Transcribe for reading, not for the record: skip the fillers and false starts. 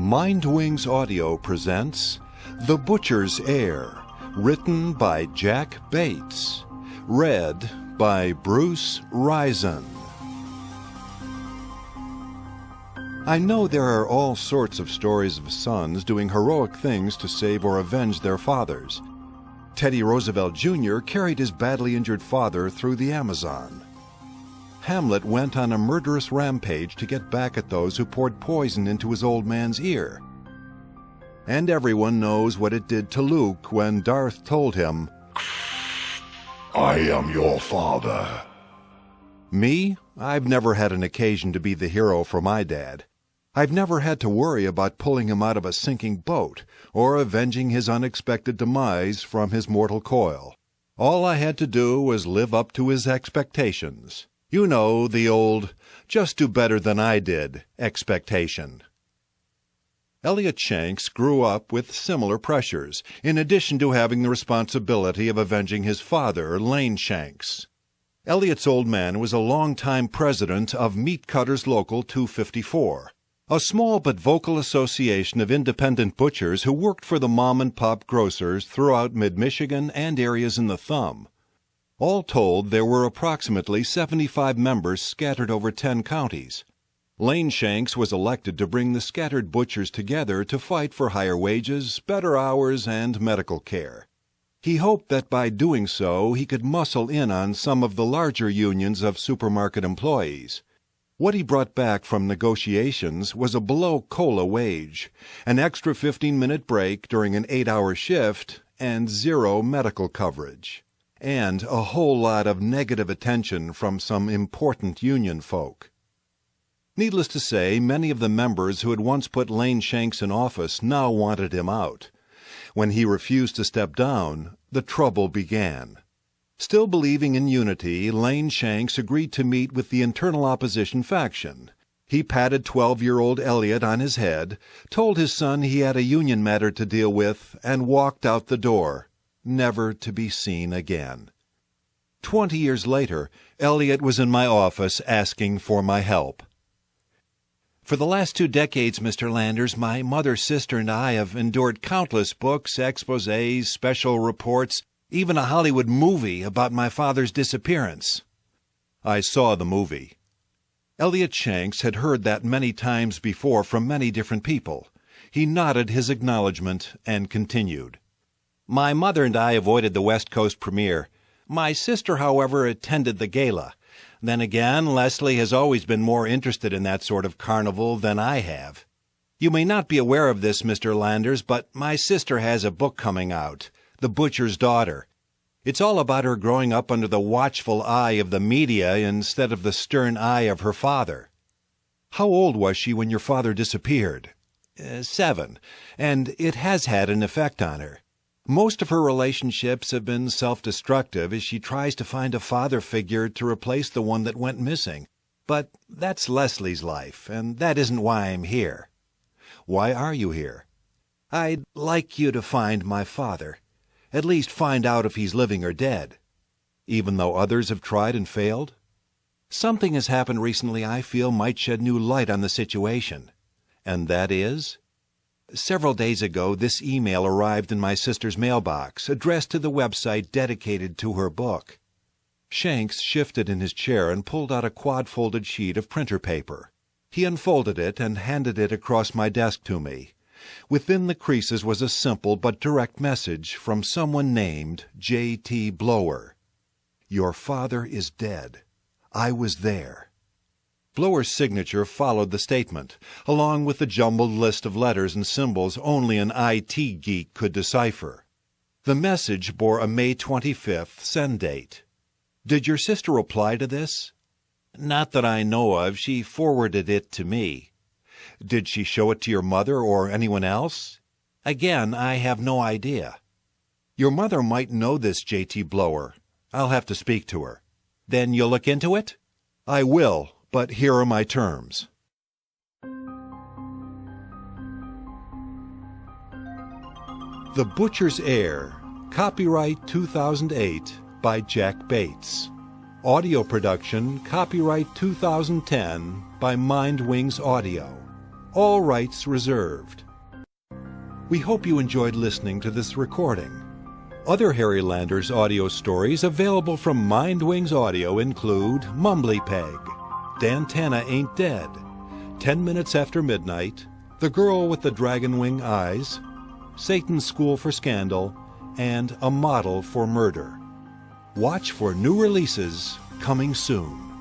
Mindwings Audio presents The Butcher's Heir, written by Jack Bates, read by Bruce Risen. I know there are all sorts of stories of sons doing heroic things to save or avenge their fathers. Teddy Roosevelt Jr. carried his badly injured father through the Amazon. Hamlet went on a murderous rampage to get back at those who poured poison into his old man's ear. And everyone knows what it did to Luke when Darth told him, "I am your father." Me? I've never had an occasion to be the hero for my dad. I've never had to worry about pulling him out of a sinking boat or avenging his unexpected demise from his mortal coil. All I had to do was live up to his expectations. You know, the old, just do better than I did expectation. Lane Shanks grew up with similar pressures, in addition to having the responsibility of avenging his father, Lane Shanks. Elliot's old man was a long-time president of Meat Cutters Local 254, a small but vocal association of independent butchers who worked for the mom-and-pop grocers throughout mid-Michigan and areas in the Thumb. All told, there were approximately 75 members scattered over 10 counties. Lane Shanks was elected to bring the scattered butchers together to fight for higher wages, better hours, and medical care. He hoped that by doing so he could muscle in on some of the larger unions of supermarket employees. What he brought back from negotiations was a below-COLA wage, an extra 15-minute break during an 8-hour shift, and zero medical coverage. And a whole lot of negative attention from some important union folk. Needless to say, many of the members who had once put Lane Shanks in office now wanted him out. When he refused to step down, the trouble began. Still believing in unity, Lane Shanks agreed to meet with the internal opposition faction. He patted 12-year-old Elliot on his head, told his son he had a union matter to deal with, and walked out the door, never to be seen again. 20 years later, Elliot was in my office asking for my help. "For the last 2 decades, Mr. Landers, my mother, sister, and I have endured countless books, exposés, special reports, even a Hollywood movie about my father's disappearance." I saw the movie. Elliot Shanks had heard that many times before from many different people. He nodded his acknowledgment and continued. "My mother and I avoided the West Coast premiere. My sister, however, attended the gala. Then again, Leslie has always been more interested in that sort of carnival than I have. You may not be aware of this, Mr. Landers, but my sister has a book coming out, The Butcher's Daughter. It's all about her growing up under the watchful eye of the media instead of the stern eye of her father." "How old was she when your father disappeared?" 7, and it has had an effect on her. Most of her relationships have been self-destructive as she tries to find a father figure to replace the one that went missing. But that's Leslie's life, and that isn't why I'm here." "Why are you here?" "I'd like you to find my father. At least find out if he's living or dead." "Even though others have tried and failed?" "Something has happened recently I feel might shed new light on the situation." "And that is?" "Several days ago, this email arrived in my sister's mailbox, addressed to the website dedicated to her book." Shanks shifted in his chair and pulled out a quad-folded sheet of printer paper. He unfolded it and handed it across my desk to me. Within the creases was a simple but direct message from someone named J.T. Blower. "Your father is dead. I was there." Blower's signature followed the statement, along with the jumbled list of letters and symbols only an IT geek could decipher. The message bore a May 25th send date. "Did your sister reply to this?" "Not that I know of. She forwarded it to me." "Did she show it to your mother or anyone else?" "Again, I have no idea." "Your mother might know this J.T. Blower. I'll have to speak to her." "Then you'll look into it?" "I will. But here are my terms." The Butcher's Heir, copyright 2008 by Jack Bates. Audio production, copyright 2010 by Mindwings Audio. All rights reserved. We hope you enjoyed listening to this recording. Other Harry Landers audio stories available from Mindwings Audio include Mumbly Peg, Dantana Ain't Dead, 10 Minutes After Midnight, The Girl with the Dragon Wing Eyes, Satan's School for Scandal, and A Model for Murder. Watch for new releases coming soon.